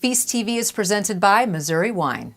Feast TV is presented by Missouri Wine.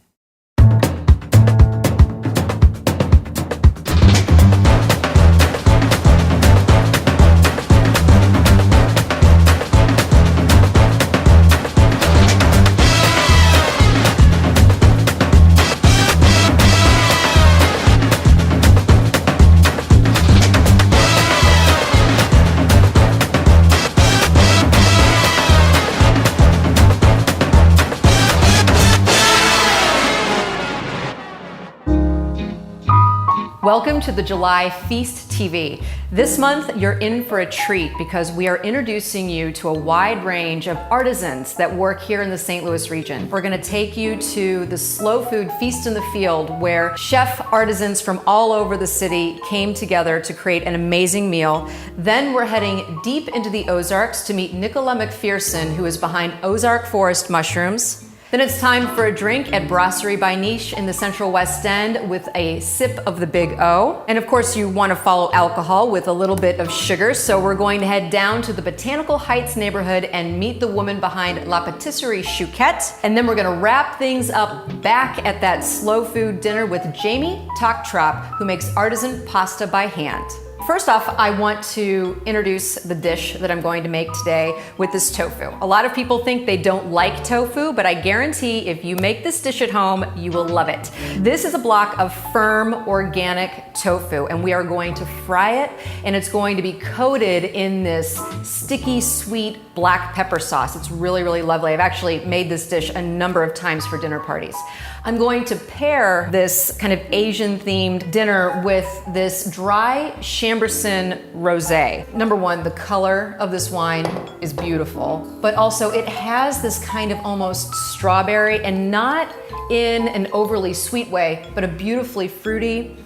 Welcome to the July Feast TV. This month, you're in for a treat because we are introducing you to a wide range of artisans that work here in the St. Louis region. We're gonna take you to the slow food Feast in the Field, where chef artisans from all over the city came together to create an amazing meal. Then we're heading deep into the Ozarks to meet Nicola McPherson, who is behind Ozark Forest Mushrooms. Then it's time for a drink at Brasserie by Niche in the Central West End with a sip of the Big O. And of course, you want to follow alcohol with a little bit of sugar, so we're going to head down to the Botanical Heights neighborhood and meet the woman behind La Patisserie Chouquette. And then we're going to wrap things up back at that slow food dinner with Jamie Toktrop, who makes artisan pasta by hand. First off, I want to introduce the dish that I'm going to make today with this tofu. A lot of people think they don't like tofu, but I guarantee if you make this dish at home, you will love it. This is a block of firm, organic tofu, and we are going to fry it, and it's going to be coated in this sticky, sweet black pepper sauce. It's really, really lovely. I've actually made this dish a number of times for dinner parties. I'm going to pair this kind of Asian-themed dinner with this dry Chambourcin rosé. Number one, the color of this wine is beautiful, but also it has this kind of almost strawberry, and not in an overly sweet way, but a beautifully fruity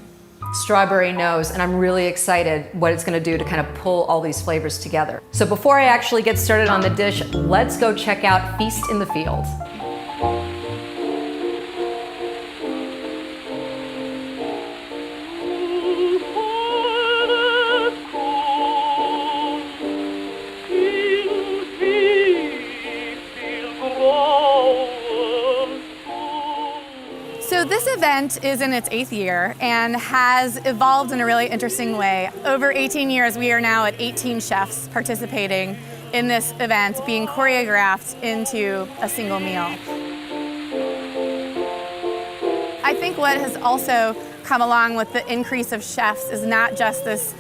strawberry nose, and I'm really excited what it's gonna do to kind of pull all these flavors together. So before I actually get started on the dish, let's go check out Feast in the Field. So this event is in its 8th year and has evolved in a really interesting way. Over 18 years, we are now at 18 chefs participating in this event, being choreographed into a single meal. I think what has also come along with the increase of chefs is not just this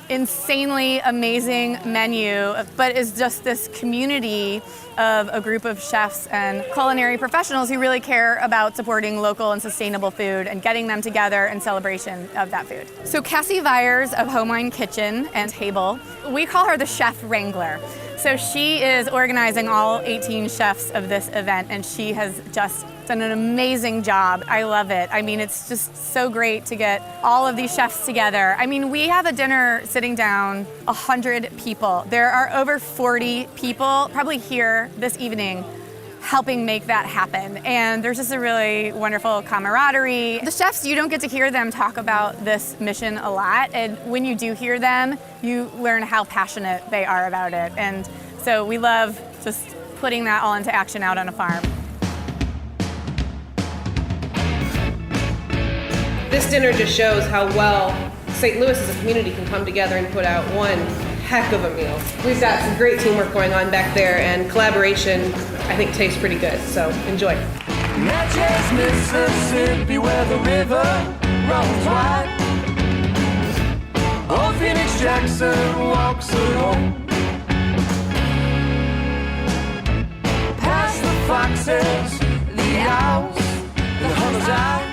insanely amazing menu, but is just this community of a group of chefs and culinary professionals who really care about supporting local and sustainable food and getting them together in celebration of that food. So Cassie Vyers of Home Wine Kitchen and Table, we call her the chef wrangler. So she is organizing all 18 chefs of this event, and she has just done an amazing job. I love it. I mean, it's just so great to get all of these chefs together. I mean, we have a dinner sitting down 100 people. There are over 40 people probably here this evening helping make that happen. And there's just a really wonderful camaraderie. The chefs, you don't get to hear them talk about this mission a lot. And when you do hear them, you learn how passionate they are about it. And so we love just putting that all into action out on a farm. This dinner just shows how well St. Louis as a community can come together and put out one heck of a meal. We've got some great teamwork going on back there, and collaboration, I think, tastes pretty good, so enjoy. Natchez, Mississippi, where the river runs wide. Old Phoenix Jackson walks alone. Past the foxes, the owls, the hunter's eye,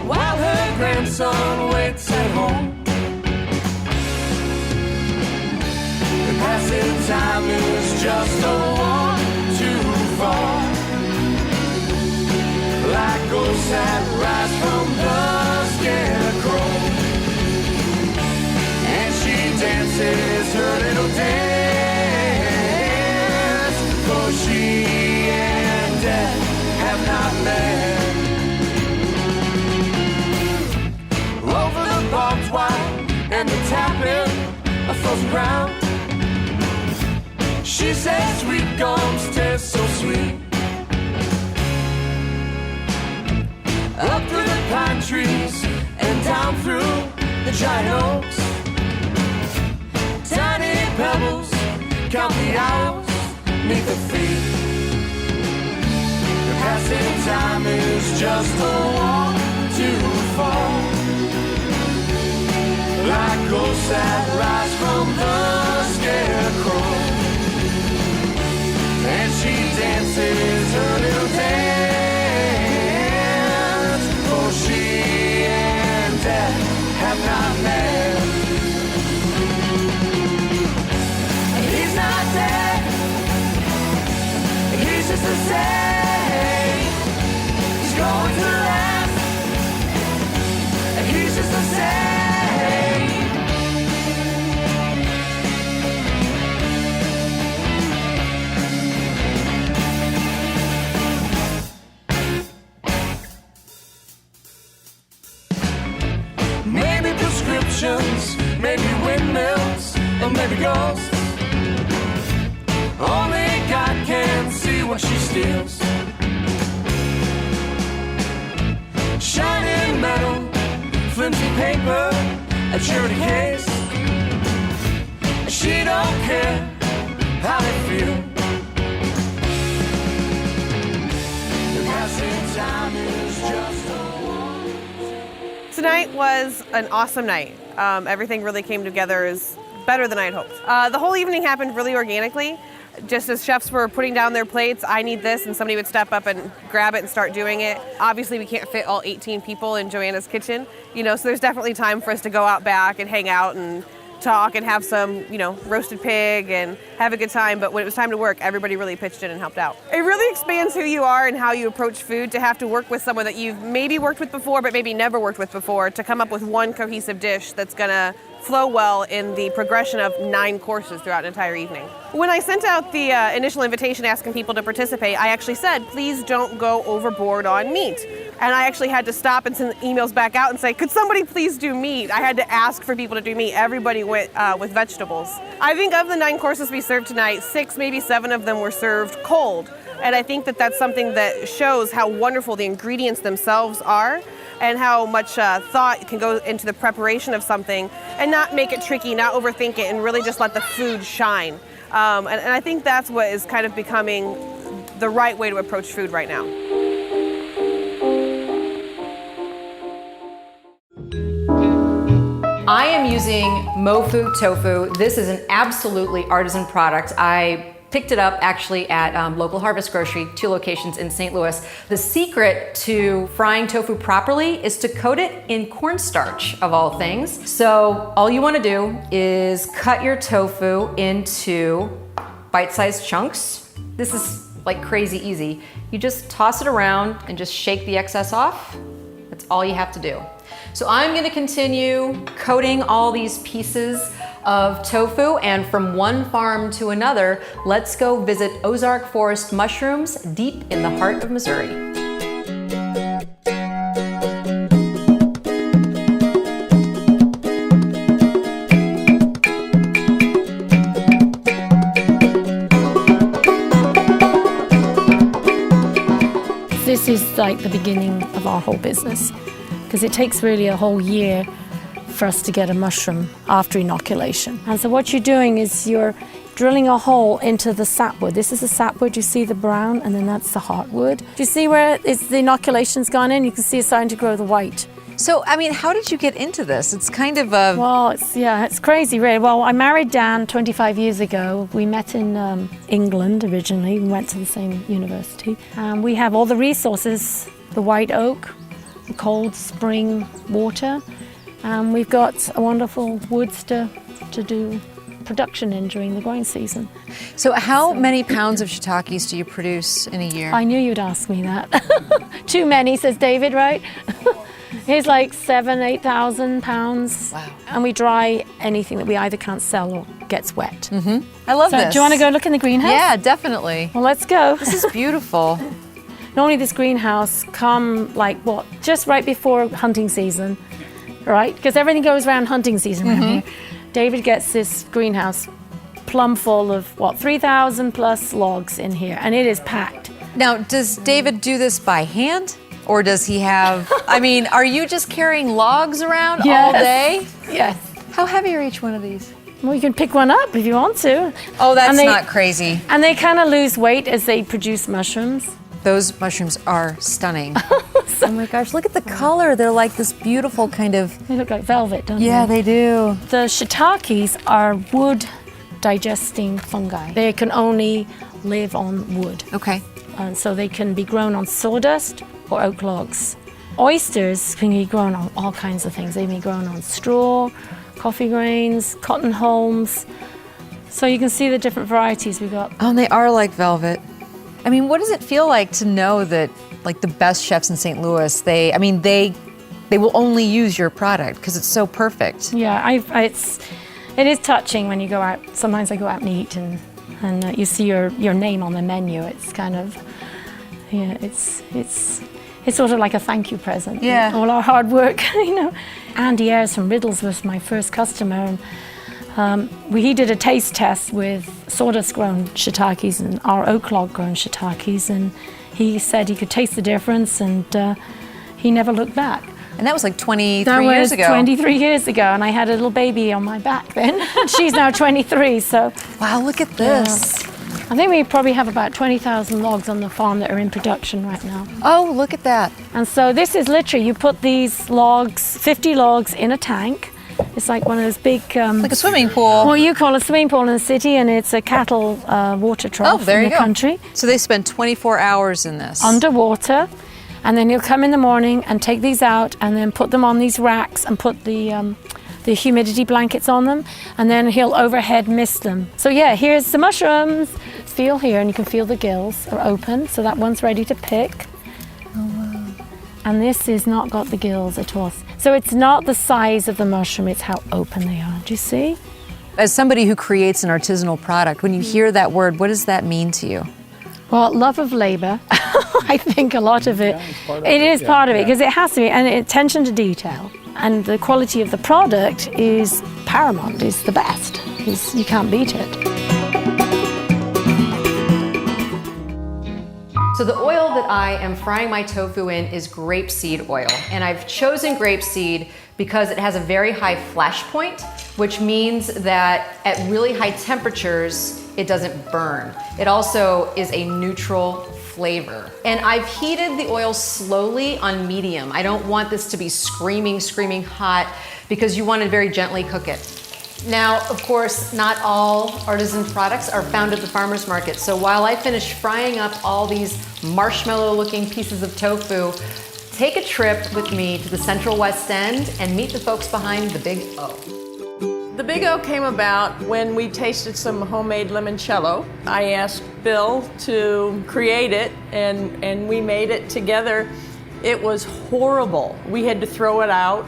while her grandson waits at home. The passing time is just a walk too far, like ghosts that rise from the scarecrow. And she dances her little dance, for she and death have not met. Over the barbed wire and the tapping of frozen ground, she says, sweet giant oaks, tiny pebbles, count the hours neath the feet. The passing time is just a walk too far, like ghosts that rise from the scarecrow. And she dances her little dance, for she and death have not met. He's not dead, he's just the same. He's going to last, he's just the same. Maybe prescriptions, maybe windmills, or maybe ghosts. Only God can see what she steals. Shining metal, flimsy paper, a charity case. She don't care how they feel. The passing time is just a walk. Tonight was an awesome night. Everything really came together as better than I had hoped. The whole evening happened really organically. Just as chefs were putting down their plates, I need this, and somebody would step up and grab it and start doing it. Obviously, we can't fit all 18 people in Joanna's kitchen, so there's definitely time for us to go out back and hang out and talk and have some, roasted pig and have a good time. But when it was time to work, everybody really pitched in and helped out. It really expands who you are and how you approach food to have to work with someone that you've maybe worked with before, but maybe never worked with before, to come up with one cohesive dish that's gonna flow well in the progression of 9 courses throughout an entire evening. When I sent out the initial invitation asking people to participate, I actually said, please don't go overboard on meat. And I actually had to stop and send emails back out and say, could somebody please do meat? I had to ask for people to do meat. Everybody went with vegetables. I think of the 9 courses we served tonight, 6, maybe 7 of them were served cold. And I think that that's something that shows how wonderful the ingredients themselves are and how much thought can go into the preparation of something and not make it tricky, not overthink it, and really just let the food shine. And I think that's what is kind of becoming the right way to approach food right now. I am using MOFU tofu. This is an absolutely artisan product. I picked it up actually at local Harvest Grocery, 2 locations in St. Louis. The secret to frying tofu properly is to coat it in cornstarch, of all things. So all you want to do is cut your tofu into bite-sized chunks. This is like crazy easy. You just toss it around and just shake the excess off. That's all you have to do. So I'm going to continue coating all these pieces of tofu, and from one farm to another, let's go visit Ozark Forest Mushrooms deep in the heart of Missouri. This is like the beginning of our whole business, because it takes really a whole year for us to get a mushroom after inoculation. And so what you're doing is you're drilling a hole into the sapwood. This is the sapwood, you see the brown, and then that's the heartwood. Do you see where the inoculation's gone in? You can see it's starting to grow the white. So, I mean, how did you get into this? It's kind of a... Well, it's crazy, really. Well, I married Dan 25 years ago. We met in England originally. We went to the same university. We have all the resources, the white oak, the cold spring water. We've got a wonderful woods to do production in during the growing season. So how many pounds of shiitakes do you produce in a year? I knew you'd ask me that. Too many, says David, right? Here's like 7,000 to 8,000 pounds. Wow. And we dry anything that we either can't sell or gets wet. Mm-hmm. I love this. Do you want to go look in the greenhouse? Yeah, definitely. Well, let's go. This is beautiful. Normally this greenhouse come just right before hunting season, right? Because everything goes around hunting season around here. David gets this greenhouse plumb full of 3,000 plus logs in here, and it is packed. Now, does David do this by hand? Or does he have, I mean, are you just carrying logs around all day? Yes. How heavy are each one of these? Well, you can pick one up if you want to. Oh, that's not crazy. And they kind of lose weight as they produce mushrooms. Those mushrooms are stunning. Oh my gosh, look at the color. They're like this beautiful kind of... They look like velvet, don't they? Yeah, they do. The shiitakes are wood digesting fungi. They can only live on wood. Okay. And so they can be grown on sawdust or oak logs. Oysters can be grown on all kinds of things. They may be grown on straw, coffee grains, cotton hulls. So you can see the different varieties we've got. Oh, and they are like velvet. I mean, what does it feel like to know that, like, the best chefs in St. Louis, they will only use your product because it's so perfect? Yeah, it is touching when you go out. Sometimes I go out and eat, and you see your name on the menu. It's kind of, yeah, it's sort of like a thank you present. Yeah. All our hard work, you know. Andy Ayres from Riddles was my first customer, and he did a taste test with sawdust-grown shiitakes and our oak log-grown shiitakes, and he said he could taste the difference, and he never looked back. And that was like 23 years ago. 23 years ago, and I had a little baby on my back then. She's now 23, so. Wow, look at this. Yeah. I think we probably have about 20,000 logs on the farm that are in production right now. Oh, look at that. And so this is literally, you put these logs, 50 logs in a tank. It's like one of those big... like a swimming pool. What you call a swimming pool in the city, and it's a cattle water trough in the country. So they spend 24 hours in this. Underwater. And then he'll come in the morning and take these out and then put them on these racks and put the humidity blankets on them, and then he'll overhead mist them. So yeah, here's the mushrooms. Feel here, and you can feel the gills are open, so that one's ready to pick. Oh wow. And this has not got the gills at all. So it's not the size of the mushroom, it's how open they are. Do you see? As somebody who creates an artisanal product, when you hear that word, what does that mean to you? Well, love of labor. I think a lot of it. It is part of it, because it has to be, and attention to detail. And the quality of the product is paramount, is the best. You can't beat it. So the oil that I am frying my tofu in is grapeseed oil. And I've chosen grapeseed because it has a very high flash point, which means that at really high temperatures, it doesn't burn. It also is a neutral flavor. And I've heated the oil slowly on medium. I don't want this to be screaming hot, because you want to very gently cook it. Now, of course, not all artisan products are found at the farmer's market. So while I finish frying up all these marshmallow-looking pieces of tofu, take a trip with me to the Central West End and meet the folks behind the Big O. The Big O came about when we tasted some homemade limoncello. I asked Bill to create it, and we made it together. It was horrible. We had to throw it out,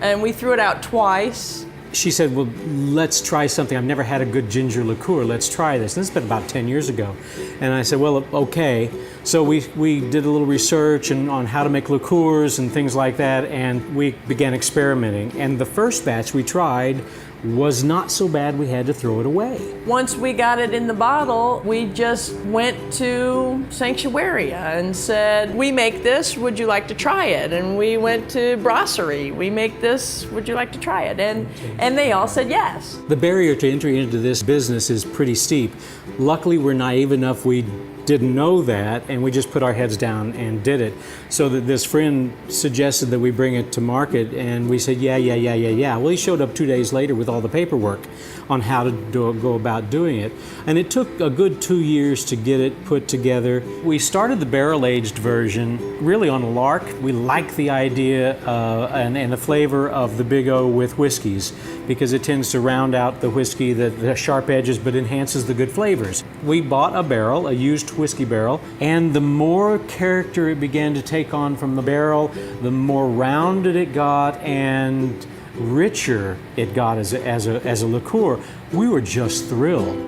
and we threw it out twice. She said, well, let's try something. I've never had a good ginger liqueur. Let's try this. This has been about 10 years ago. And I said, well, okay. So we did a little research on how to make liqueurs and things like that, and we began experimenting. And the first batch we tried was not so bad we had to throw it away. Once we got it in the bottle, we just went to Sanctuaria and said, we make this, would you like to try it? And we went to Brasserie, we make this, would you like to try it? And they all said yes. The barrier to entry into this business is pretty steep. Luckily, we're naive enough, we didn't know that, and we just put our heads down and did it. So that this friend suggested that we bring it to market, and we said, yeah. Well, he showed up 2 days later with all the paperwork on how to go about doing it. And it took a good 2 years to get it put together. We started the barrel-aged version really on a lark. We liked the idea and the flavor of the Big O with whiskeys, because it tends to round out the whiskey, the sharp edges, but enhances the good flavors. We bought a barrel, a used whiskey barrel, and the more character it began to take on from the barrel, the more rounded it got and richer it got as a liqueur. We were just thrilled.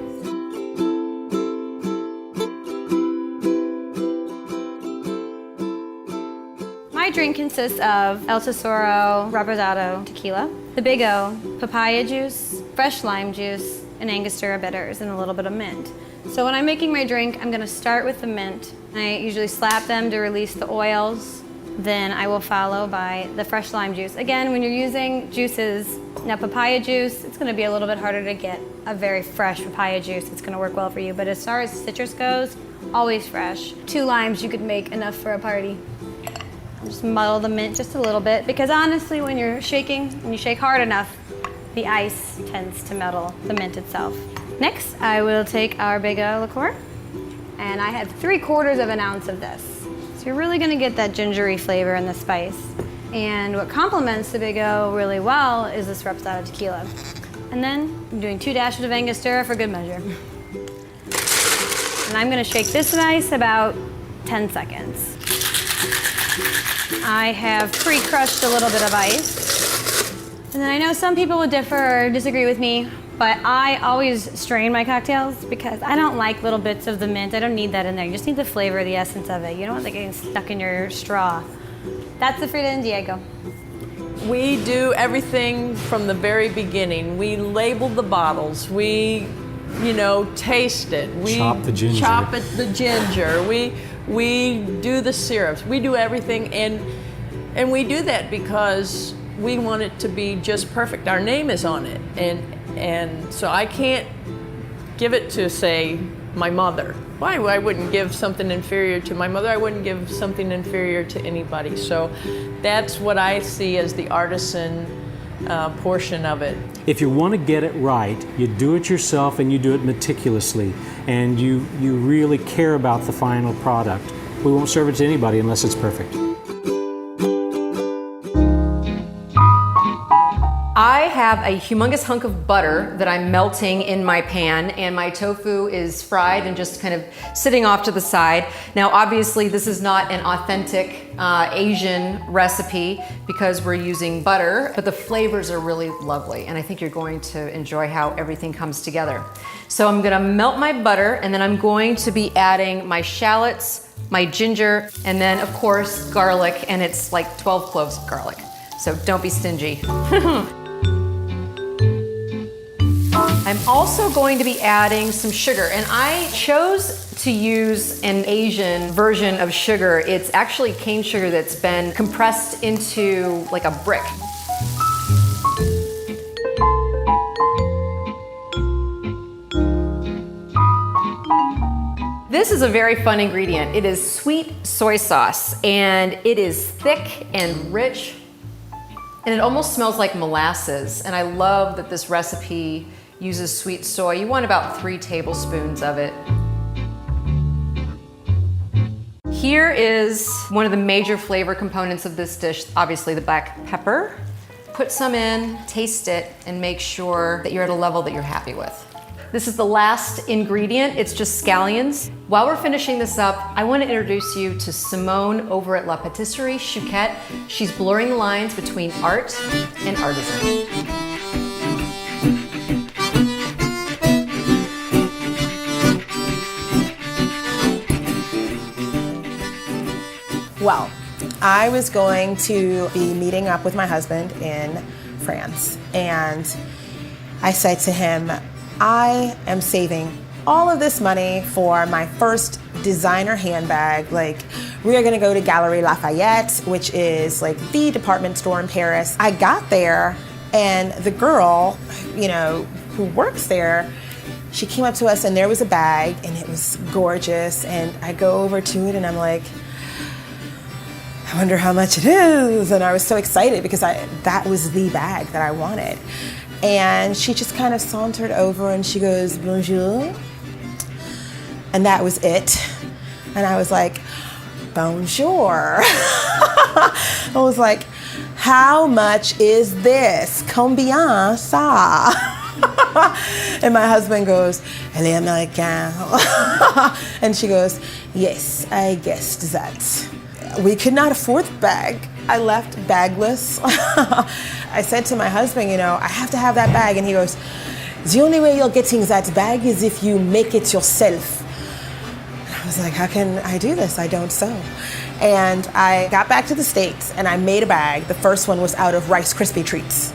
My drink consists of El Tesoro Reposado tequila, the Big O, papaya juice, fresh lime juice, and Angostura bitters, and a little bit of mint. So when I'm making my drink, I'm gonna start with the mint. I usually slap them to release the oils, Then I will follow by the fresh lime juice. Again, when you're using juices, now papaya juice, it's gonna be a little bit harder to get a very fresh papaya juice. It's gonna work well for you, but as far as citrus goes, always fresh. 2 limes, you could make enough for a party. Just muddle the mint just a little bit, because honestly, when you're shaking, when you shake hard enough, the ice tends to muddle the mint itself. Next, I will take our Big O liqueur, and I have 3/4 of an ounce of this. So you're really gonna get that gingery flavor and the spice. And what complements the Big O really well is this reposado tequila. And then I'm doing 2 dashes of Angostura for good measure. And I'm gonna shake this ice about 10 seconds. I have pre-crushed a little bit of ice. And then I know some people would differ or disagree with me, but I always strain my cocktails because I don't like little bits of the mint. I don't need that in there. You just need the flavor, the essence of it. You don't want that getting stuck in your straw. That's the Frida and Diego. We do everything from the very beginning. We label the bottles. We, taste it. We chop the ginger. The ginger. We do the syrups. We do everything, and we do that because we want it to be just perfect. Our name is on it, and so I can't give it to, say, my mother. Why? I wouldn't give something inferior to my mother. I wouldn't give something inferior to anybody. So that's what I see as the artisan portion of it. If you want to get it right, you do it yourself and you do it meticulously, and you really care about the final product. We won't serve it to anybody unless it's perfect. I have a humongous hunk of butter that I'm melting in my pan, and my tofu is fried and just kind of sitting off to the side. Now, obviously, this is not an authentic Asian recipe because we're using butter, but the flavors are really lovely, and I think you're going to enjoy how everything comes together. So I'm gonna melt my butter, and then I'm going to be adding my shallots, my ginger, and then, of course, garlic, and it's like 12 cloves of garlic. So don't be stingy. I'm also going to be adding some sugar, and I chose to use an Asian version of sugar. It's actually cane sugar that's been compressed into like a brick. This is a very fun ingredient. It is sweet soy sauce, and it is thick and rich, and it almost smells like molasses. And I love that this recipe uses sweet soy. You want about 3 tablespoons of it. Here is one of the major flavor components of this dish, obviously the black pepper. Put some in, taste it, and make sure that you're at a level that you're happy with. This is the last ingredient. It's just scallions. While we're finishing this up, I want to introduce you to Simone over at La Patisserie Chouquette. She's blurring the lines between art and artisan. Well, I was going to be meeting up with my husband in France, and I said to him, I am saving all of this money for my first designer handbag. Like, we are gonna go to Galeries Lafayette, which is like the department store in Paris. I got there, and the girl, who works there, she came up to us, and there was a bag, and it was gorgeous, and I go over to it, and I'm like, I wonder how much it is. And I was so excited because that was the bag that I wanted. And she just kind of sauntered over and she goes, bonjour. And that was it. And I was like, bonjour. I was like, how much is this? Combien ça? And my husband goes, elle est américaine. And she goes, yes, I guessed that. We could not afford the bag. I left bagless. I said to my husband, I have to have that bag. And he goes, the only way you're getting that bag is if you make it yourself. And I was like, how can I do this? I don't sew. And I got back to the States and I made a bag. The first one was out of Rice Krispie treats.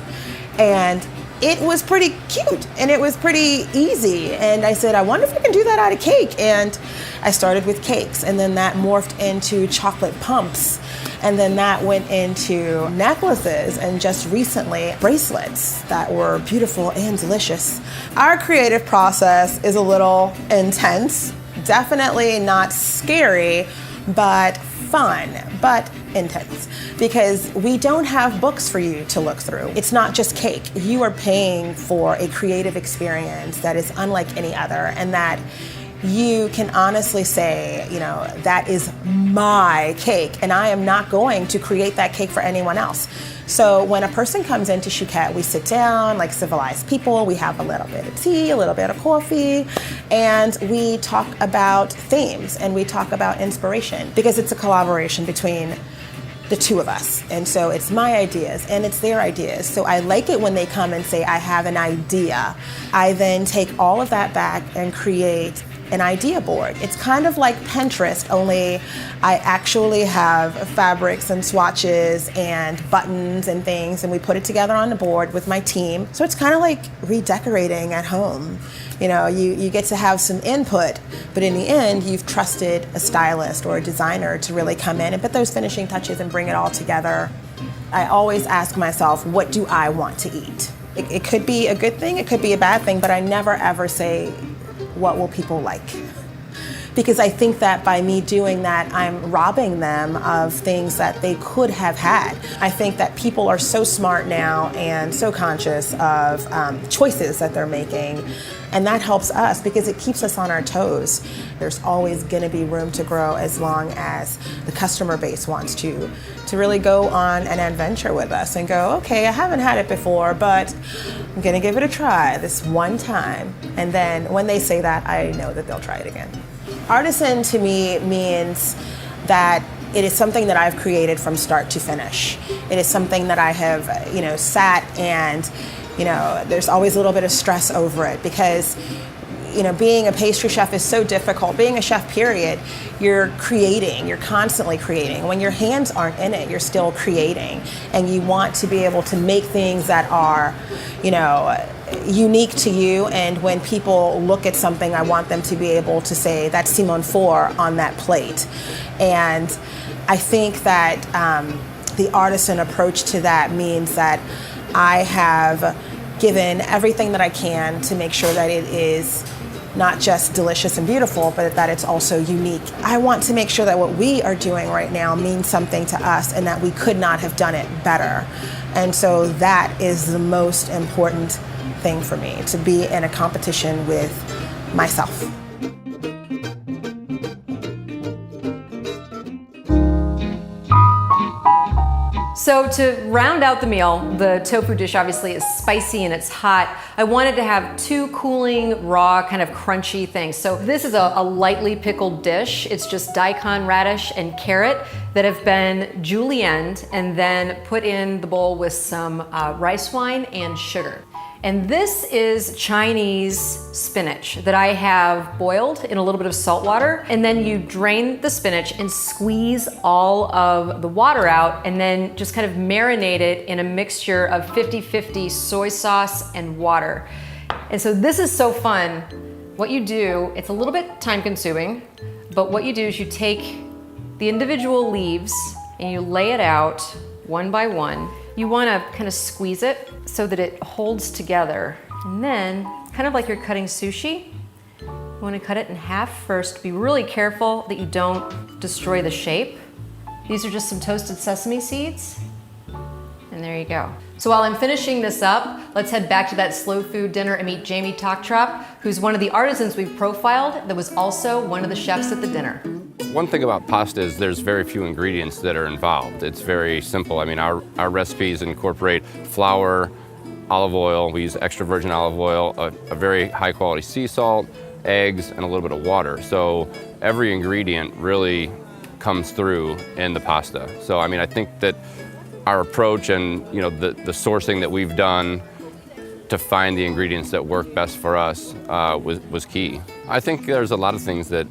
And it was pretty cute and it was pretty easy. And I said, I wonder if I can do that out of cake. And I started with cakes, and then that morphed into chocolate pumps. And then that went into necklaces and just recently bracelets that were beautiful and delicious. Our creative process is a little intense, definitely not scary, but fun, but intense, because we don't have books for you to look through. It's not just cake. You are paying for a creative experience that is unlike any other, and that you can honestly say, you know, that is my cake, and I am not going to create that cake for anyone else. So when a person comes into Chouquette, we sit down like civilized people, we have a little bit of tea, a little bit of coffee, and we talk about themes and we talk about inspiration, because it's a collaboration between the two of us. And so it's my ideas and it's their ideas. So I like it when they come and say, I have an idea. I then take all of that back and create an idea board. It's kind of like Pinterest, only I actually have fabrics and swatches and buttons and things, and we put it together on the board with my team. So it's kind of like redecorating at home. You know, you get to have some input, but in the end, you've trusted a stylist or a designer to really come in and put those finishing touches and bring it all together. I always ask myself, what do I want to eat? It could be a good thing, it could be a bad thing, but I never ever say, what will people like? Because I think that by me doing that, I'm robbing them of things that they could have had. I think that people are so smart now and so conscious of choices that they're making, and that helps us because it keeps us on our toes. There's always gonna be room to grow as long as the customer base wants to really go on an adventure with us and go, okay, I haven't had it before, but I'm gonna give it a try this one time. And then when they say that, I know that they'll try it again. Artisan to me means that it is something that I've created from start to finish. It is something that I have, you know, sat and, you know, there's always a little bit of stress over it because, you know, being a pastry chef is so difficult. Being a chef, period, you're creating, you're constantly creating. When your hands aren't in it, you're still creating. And you want to be able to make things that are, you know, unique to you. And when people look at something, I want them to be able to say, that's Simone 4 on that plate. And I think that the artisan approach to that means that I have given everything that I can to make sure that it is not just delicious and beautiful, but that it's also unique. I want to make sure that what we are doing right now means something to us and that we could not have done it better. And so that is the most important thing for me, to be in a competition with myself. So to round out the meal, the tofu dish obviously is spicy and it's hot. I wanted to have two cooling, raw, kind of crunchy things. So this is a lightly pickled dish. It's just daikon, radish, and carrot that have been julienned and then put in the bowl with some rice wine and sugar. And this is Chinese spinach that I have boiled in a little bit of salt water. And then you drain the spinach and squeeze all of the water out and then just kind of marinate it in a mixture of 50-50 soy sauce and water. And so this is so fun. What you do, it's a little bit time consuming, but what you do is you take the individual leaves and you lay it out one by one. You want to kind of squeeze it so that it holds together. And then, kind of like you're cutting sushi, you want to cut it in half first. Be really careful that you don't destroy the shape. These are just some toasted sesame seeds. And there you go. So while I'm finishing this up, let's head back to that slow food dinner and meet Jamie Toktrop, who's one of the artisans we've profiled that was also one of the chefs at the dinner. One thing about pasta is there's very few ingredients that are involved. It's very simple. I mean, our recipes incorporate flour, olive oil. We use extra virgin olive oil, a very high quality sea salt, eggs, and a little bit of water. So every ingredient really comes through in the pasta. So I mean, I think that our approach and the sourcing that we've done to find the ingredients that work best for us was key. I think there's a lot of things that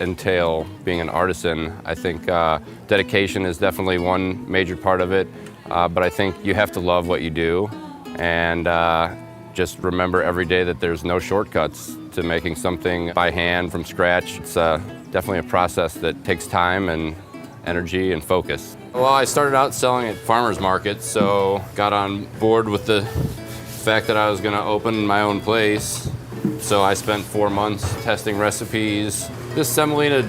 entail being an artisan. I think dedication is definitely one major part of it, but I think you have to love what you do and just remember every day that there's no shortcuts to making something by hand from scratch. It's definitely a process that takes time and energy and focus. Well, I started out selling at farmers markets, so got on board with the fact that I was going to open my own place. So I spent 4 months testing recipes. This semolina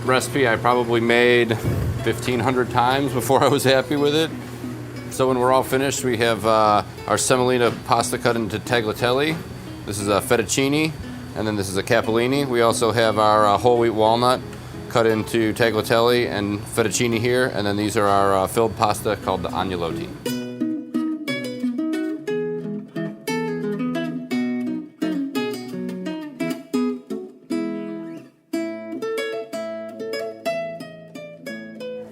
recipe I probably made 1,500 times before I was happy with it. So when we're all finished, we have our semolina pasta cut into tagliatelle. This is a fettuccine, and then this is a capellini. We also have our whole wheat walnut cut into tagliatelle and fettuccine here, and then these are our filled pasta called the agnolotti.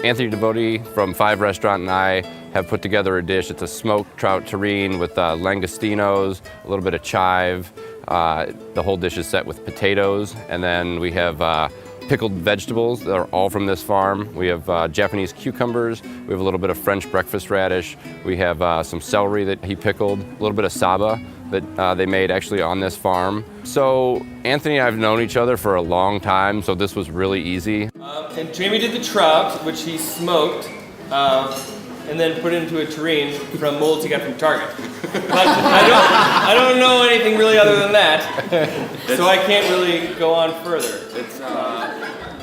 Anthony Devote from Five Restaurant and I have put together a dish. It's a smoked trout terrine with langostinos, a little bit of chive. The whole dish is set with potatoes, and then we have pickled vegetables that are all from this farm. We have Japanese cucumbers, we have a little bit of French breakfast radish, we have some celery that he pickled, a little bit of saba that they made actually on this farm. So Anthony and I have known each other for a long time, so this was really easy. And Jamie did the trout, which he smoked, and then put it into a terrine from molds he got from Target. But I don't know anything really other than that, so I can't really go on further.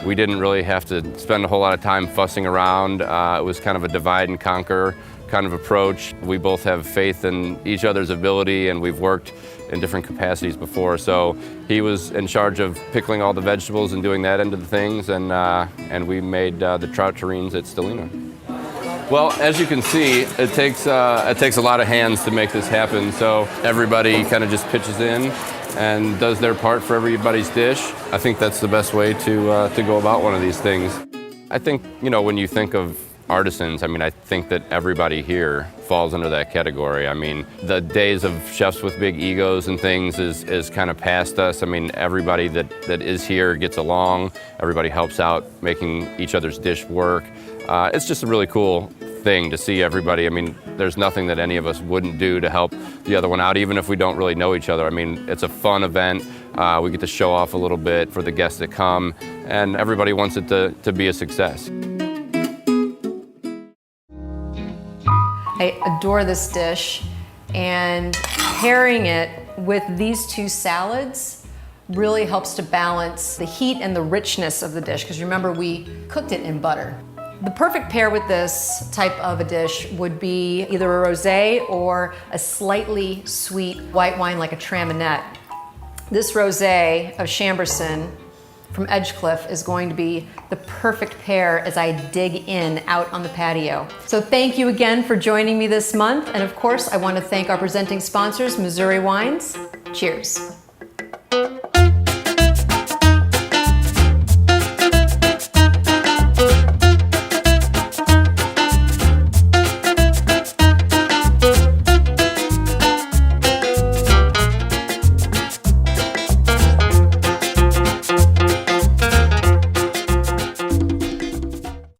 We didn't really have to spend a whole lot of time fussing around. It was kind of a divide and conquer kind of approach. We both have faith in each other's ability, and we've worked in different capacities before. So he was in charge of pickling all the vegetables and doing that end of the things, and we made the trout terrines at Stellina. Well, as you can see, it takes a lot of hands to make this happen. So everybody kind of just pitches in and does their part for everybody's dish. I think that's the best way to go about one of these things. I think, you know, when you think of artisans, I mean, I think that everybody here falls under that category. I mean, the days of chefs with big egos and things is kind of past us. I mean, everybody that is here gets along. Everybody helps out making each other's dish work. It's just a really cool thing to see everybody. I mean, there's nothing that any of us wouldn't do to help the other one out, even if we don't really know each other. I mean, it's a fun event. We get to show off a little bit for the guests that come, and everybody wants it to be a success. I adore this dish, and pairing it with these two salads really helps to balance the heat and the richness of the dish, because remember, we cooked it in butter. The perfect pair with this type of a dish would be either a rosé or a slightly sweet white wine like a Traminette. This rosé of Chambourcin from Edgecliff is going to be the perfect pair as I dig in out on the patio. So thank you again for joining me this month. And of course, I want to thank our presenting sponsors, Missouri Wines. Cheers.